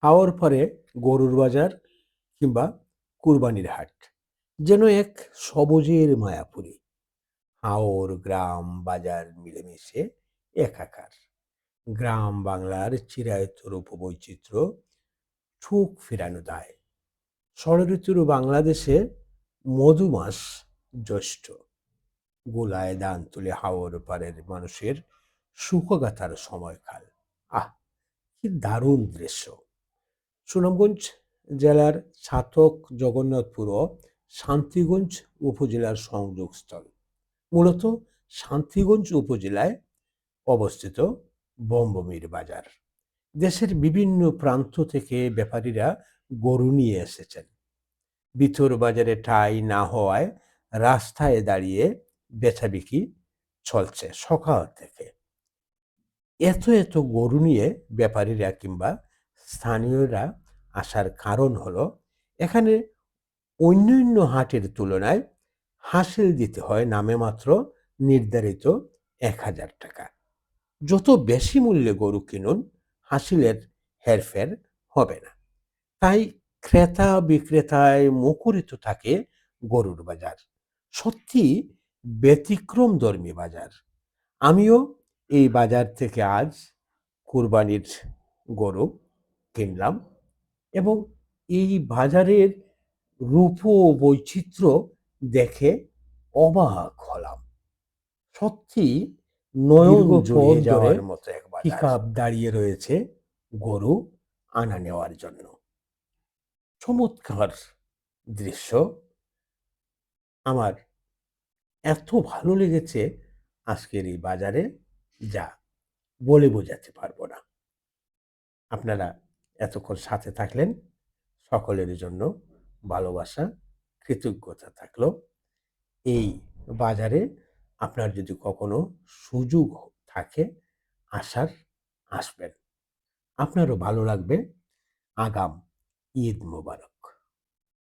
হাওর পরে গরুর বাজার কিংবা কুরবানির হাট যেন এক সবুজের মায়াপুরী। হাওর গ্রাম বাজার মিলেমিশে একাকার। গ্রাম বাংলার চিরায়ত রূপবৈচিত্র্য চোখ ফেরানো দেয়। ষড়ঋতুর বাংলাদেশে মধুমাস জ্যৈষ্ঠ গোলায় দান তুলে হাওর পাড়ের মানুষের সুখগাথার সময়কাল। আহ, কি দারুণ দৃশ্য! সুনামগঞ্জ জেলার ছাতক জগন্নাথপুর ও শান্তিগঞ্জ উপজেলার সংযোগস্থল। মূলত শান্তিগঞ্জ উপজেলায় অবস্থিত বম্বমির বাজার। দেশের বিভিন্ন প্রান্ত থেকে ব্যাপারীরা গরু নিয়ে এসেছেন। ভিতর বাজারে ঠাঁই না হওয়ায় রাস্তায় দাঁড়িয়ে বেচাবিকি চলছে সকাল থেকে। এত গরু নিয়ে ব্যাপারীরা কিংবা স্থানীয়রা আসার কারণ হলো এখানে অন্যান্য হাটের তুলনায় হাসিল দিতে হয় নামে মাত্র নির্ধারিত ১,০০০ টাকা। যত বেশি মূল্যে গরু কিনুন হাসিলের হেরফের হবে না। তাই ক্রেতা বিক্রেতায় মুখরিত থাকে গরুর বাজার। সত্যি ব্যতিক্রমধর্মী বাজার। আমিও এই বাজার থেকে আজ কুরবানির গরু কিনলাম এবং এই বাজারের রূপ ও বৈচিত্র্য দেখে অবাক হলাম। সত্যি নয়ন জুড়িয়ে যাওয়ার মতো এক বাজার। পিকআপ দাঁড়িয়ে রয়েছে গরু আনা নেওয়ার জন্য। চমৎকার দৃশ্য। আমার এত ভালো লেগেছে আজকের এই বাজারে, যা বলে বোঝাতে পারবো না। আপনারা এতক্ষণ সাথে থাকলেন, সকলের জন্য ভালোবাসা, কৃতজ্ঞতা থাকলো। এই বাজারে আপনার যদি কখনো সুযোগ থাকে আসার, আসবেন। আপনারও ভালো লাগবে। আগাম ঈদ মোবারক।